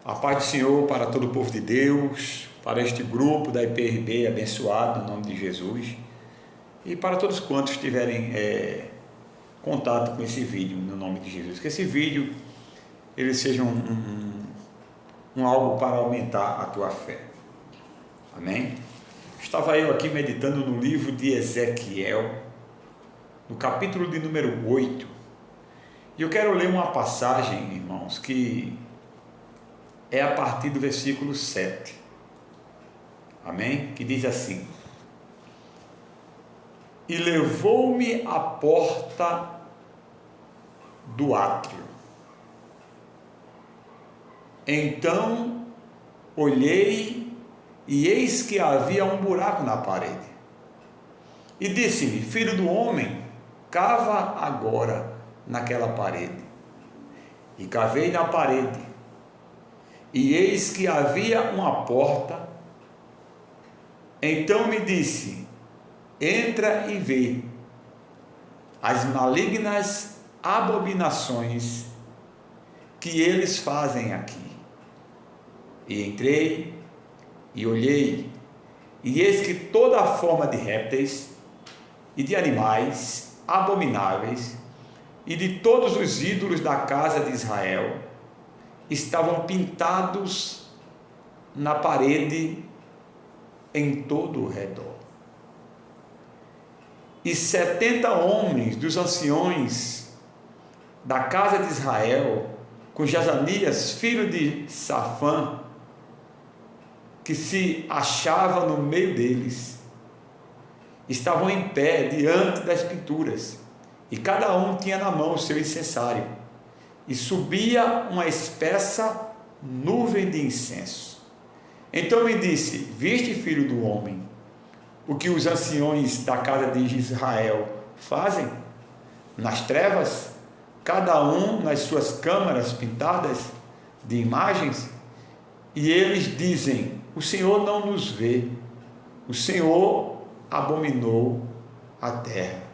A paz do Senhor para todo o povo de Deus, para este grupo da IPRB abençoado, no nome de Jesus, e para todos quantos tiverem contato com esse vídeo, no nome de Jesus. Que esse vídeo ele seja algo para aumentar a tua fé. Amém? Estava eu aqui meditando no livro de Ezequiel, no capítulo de número 8, e eu quero ler uma passagem, irmãos, que é a partir do versículo 7, amém? Que diz assim: e levou-me à porta do átrio, então olhei, e eis que havia um buraco na parede, e disse-me: filho do homem, cava agora naquela parede. E cavei na parede, e eis que havia uma porta. Então me disse: entra e vê as malignas abominações que eles fazem aqui. E entrei e olhei, e eis que toda a forma de répteis e de animais abomináveis e de todos os ídolos da casa de Israel estavam pintados na parede em todo o redor. E 70 homens dos anciões da casa de Israel, com Jazanias, filho de Safã, que se achava no meio deles, estavam em pé diante das pinturas, e cada um tinha na mão o seu incensário, e subia uma espessa nuvem de incenso. Então me disse: viste, filho do homem, o que os anciões da casa de Israel fazem? Nas trevas, cada um nas suas câmaras pintadas de imagens, e eles dizem: o Senhor não nos vê, o Senhor abominou a terra.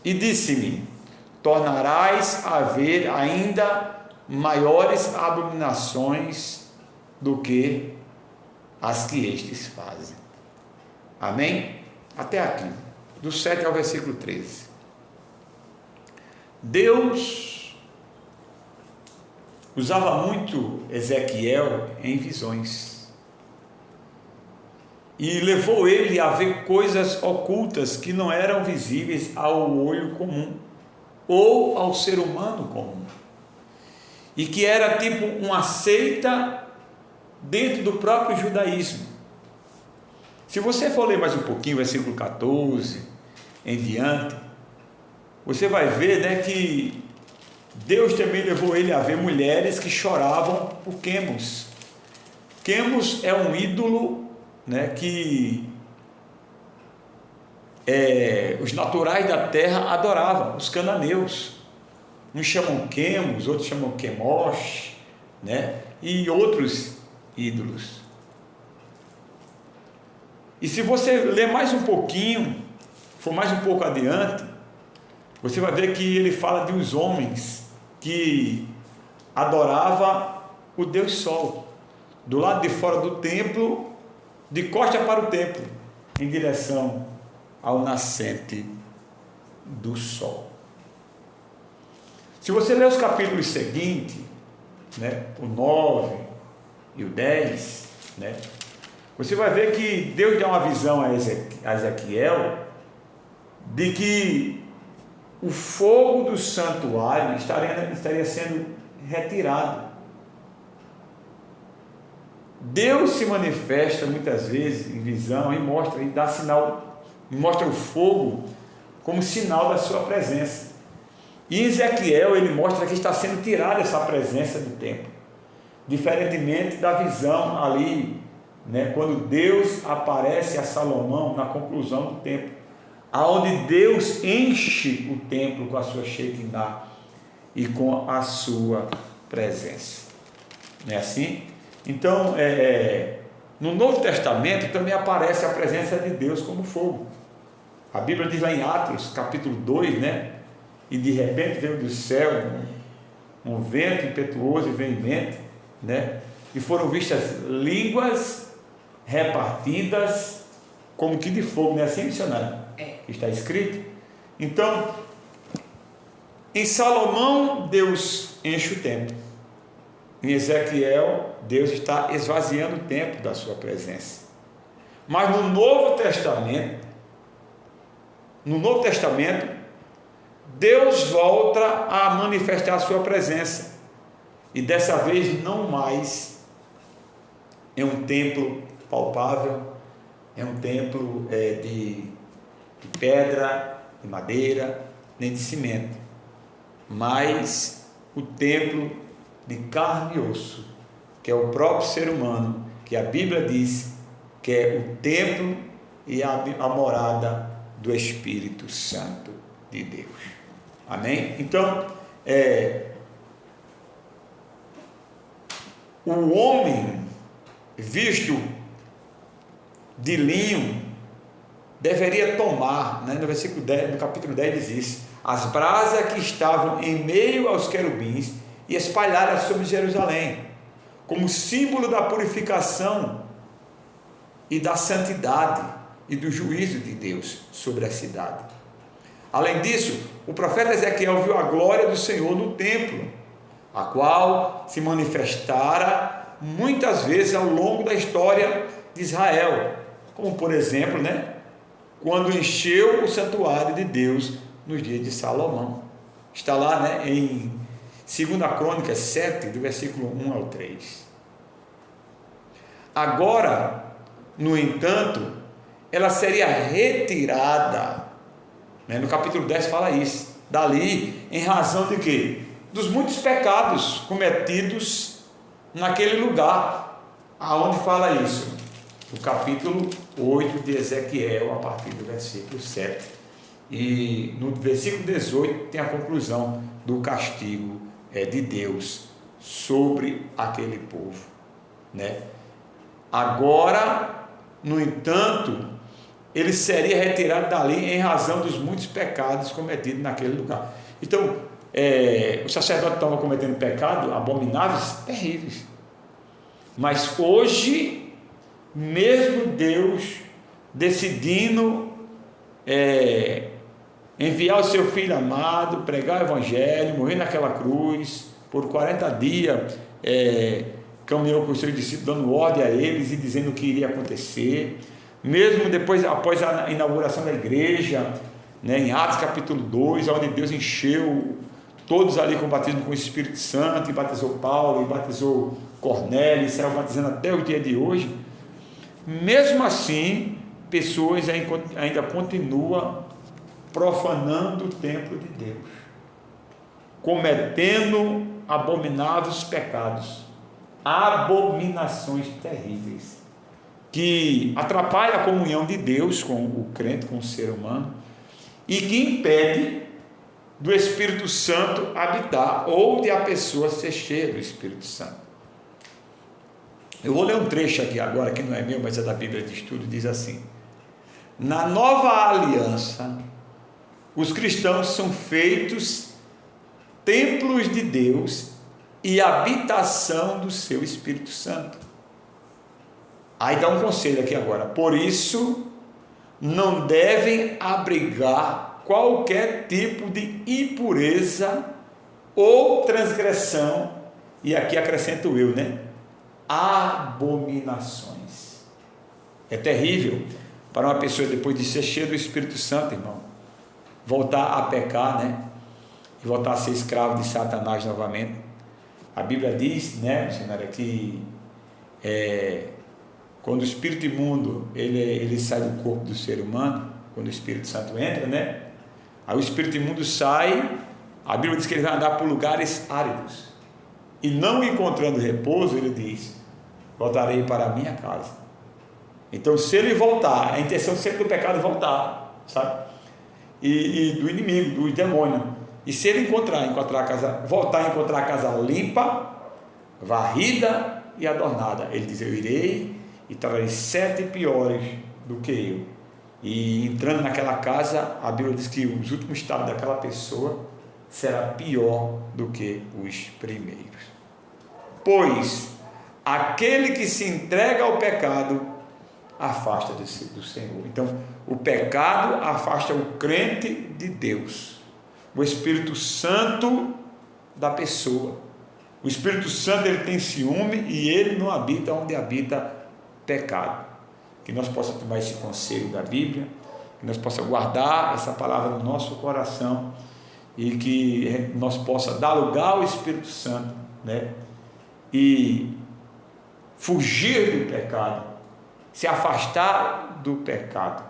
E disse-me: tornarás a ver ainda maiores abominações do que as que estes fazem. Amém? Até aqui, do 7 ao versículo 13. Deus usava muito Ezequiel em visões, e levou ele a ver coisas ocultas que não eram visíveis ao olho comum ou ao ser humano comum, e que era tipo uma seita dentro do próprio judaísmo. Se você for ler mais um pouquinho, versículo 14 em diante, você vai ver, né, que Deus também levou ele a ver mulheres que choravam por Quemos. Quemos é um ídolo, né, que os naturais da terra adoravam, os cananeus. Uns chamam Quemos, outros chamam Quemosh, né, e outros ídolos. E se você ler mais um pouquinho, for mais um pouco adiante, você vai ver que ele fala de uns homens que adoravam o Deus Sol, do lado de fora do templo, de costa para o templo, em direção ao nascente do sol. Se você ler os capítulos seguintes, né, o 9 e o 10, né, você vai ver que Deus dá uma visão a Ezequiel de que o fogo do santuário estaria sendo retirado. Deus se manifesta muitas vezes em visão e dá sinal, mostra o fogo como sinal da sua presença. E em Ezequiel ele mostra que está sendo tirada essa presença do templo, diferentemente da visão ali, né, quando Deus aparece a Salomão na conclusão do templo, aonde Deus enche o templo com a sua Shekinah e com a sua presença. Não é assim? Então, no Novo Testamento também aparece a presença de Deus como fogo. A Bíblia diz lá em Atos, capítulo 2, né? E de repente veio do céu um vento impetuoso e veemente, né? E foram vistas línguas repartidas como que de fogo, não é assim, missionário? Está escrito. Então, em Salomão, Deus enche o templo. Em Ezequiel, Deus está esvaziando o templo da sua presença. Mas no Novo Testamento, Deus volta a manifestar a sua presença. E dessa vez não mais é um templo palpável, é um templo de pedra, de madeira, nem de cimento, mas o templo de carne e osso, que é o próprio ser humano, que a Bíblia diz que é o templo e a morada do Espírito Santo de Deus. Amém? Então, o homem visto de linho deveria tomar, né, no versículo 10, no capítulo 10 diz isso, as brasas que estavam em meio aos querubins e espalhadas sobre Jerusalém, como símbolo da purificação e da santidade e do juízo de Deus sobre a cidade. Além disso, o profeta Ezequiel viu a glória do Senhor no templo, a qual se manifestara muitas vezes ao longo da história de Israel, como por exemplo, né, quando encheu o santuário de Deus nos dias de Salomão. Está lá, né, em 2 Crônicas 7, do versículo 1 ao 3. Agora, no entanto, ela seria retirada, né, no capítulo 10 fala isso, dali, em razão de quê? Dos muitos pecados cometidos naquele lugar, aonde fala isso? O capítulo 8 de Ezequiel, a partir do versículo 7. E no versículo 18 tem a conclusão do castigo de Deus sobre aquele povo, né? Agora, no entanto, ele seria retirado dali em razão dos muitos pecados cometidos naquele lugar. Então, o sacerdote estava cometendo pecados abomináveis, terríveis. Mas hoje, mesmo Deus decidindo enviar o seu Filho amado, pregar o Evangelho, morrer naquela cruz, por 40 dias, caminhou com os seus discípulos, dando ordem a eles e dizendo o que iria acontecer. Mesmo depois, após a inauguração da igreja, né, em Atos capítulo 2, onde Deus encheu todos ali com o batismo com o Espírito Santo, e batizou Paulo, e batizou Cornélio, e saiu batizando até o dia de hoje. Mesmo assim, pessoas ainda continuam profanando o templo de Deus, cometendo abomináveis pecados, abominações terríveis, que atrapalham a comunhão de Deus com o crente, com o ser humano, e que impede do Espírito Santo habitar, ou de a pessoa ser cheia do Espírito Santo. Eu vou ler um trecho aqui agora, que não é meu, mas é da Bíblia de Estudo, diz assim: na nova aliança, os cristãos são feitos templos de Deus e habitação do seu Espírito Santo. Aí dá um conselho aqui agora: por isso, não devem abrigar qualquer tipo de impureza ou transgressão, e aqui acrescento eu, né? Abominações. É terrível para uma pessoa, depois de ser cheia do Espírito Santo, irmão, voltar a pecar, né? E voltar a ser escravo de Satanás novamente. A Bíblia diz, né, missionária, que quando o espírito imundo ele sai do corpo do ser humano, quando o Espírito Santo entra, né? Aí o espírito imundo sai, a Bíblia diz que ele vai andar por lugares áridos, e não encontrando repouso, ele diz: voltarei para a minha casa. Então, se ele voltar, a intenção sempre do pecado é voltar, sabe? E do inimigo, do demônio. E se ele voltar a encontrar a casa limpa, varrida e adornada, ele diz: eu irei e trarei 7 piores do que eu. E entrando naquela casa, a Bíblia diz que os últimos estados daquela pessoa será pior do que os primeiros. Pois aquele que se entrega ao pecado afasta do Senhor. Então, o pecado afasta o crente de Deus, o Espírito Santo da pessoa. O Espírito Santo, ele tem ciúme e ele não habita onde habita pecado. Que nós possamos tomar esse conselho da Bíblia, que nós possamos guardar essa palavra no nosso coração e que nós possamos dar lugar ao Espírito Santo, né? E fugir do pecado, se afastar do pecado,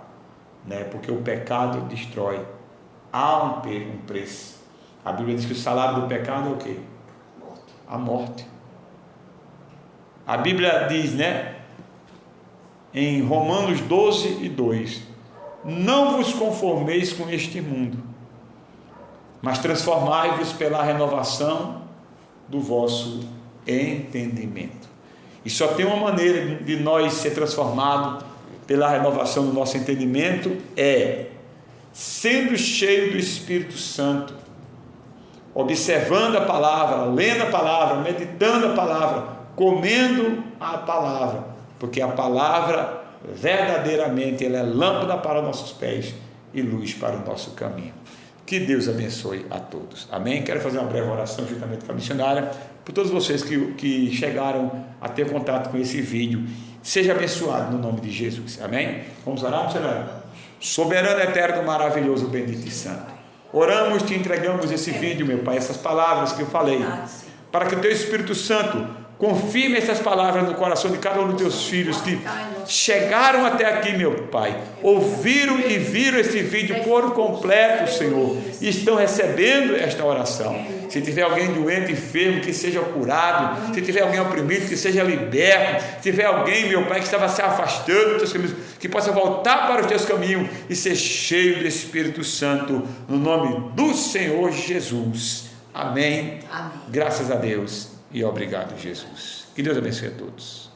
né? Porque o pecado destrói. Há um preço. A Bíblia diz que o salário do pecado é o quê? A morte. A Bíblia diz, né, em Romanos 12:2, não vos conformeis com este mundo, mas transformai-vos pela renovação do vosso entendimento. E só tem uma maneira de nós ser transformados pela renovação do nosso entendimento, é sendo cheio do Espírito Santo, observando a palavra, lendo a palavra, meditando a palavra, comendo a palavra, porque a palavra verdadeiramente ela é lâmpada para os nossos pés e luz para o nosso caminho. Que Deus abençoe a todos. Amém? Quero fazer uma breve oração juntamente com a missionária, por todos vocês que chegaram a ter contato com esse vídeo. Seja abençoado no nome de Jesus. Amém? Vamos orar, missionária? Soberano, eterno, maravilhoso, bendito e santo. Oramos, te entregamos esse vídeo, meu Pai, essas palavras que eu falei, para que o teu Espírito Santo confirme essas palavras no coração de cada um dos teus filhos que chegaram até aqui, meu Pai, ouviram e viram esse vídeo por completo, Senhor, e estão recebendo esta oração. Se tiver alguém doente, enfermo, que seja curado. Se tiver alguém oprimido, que seja liberto. Se tiver alguém, meu Pai, que estava se afastando dos teus caminhos, que possa voltar para os teus caminhos e ser cheio do Espírito Santo, no nome do Senhor Jesus. Amém. Amém. Graças a Deus e obrigado, Jesus. Que Deus abençoe a todos.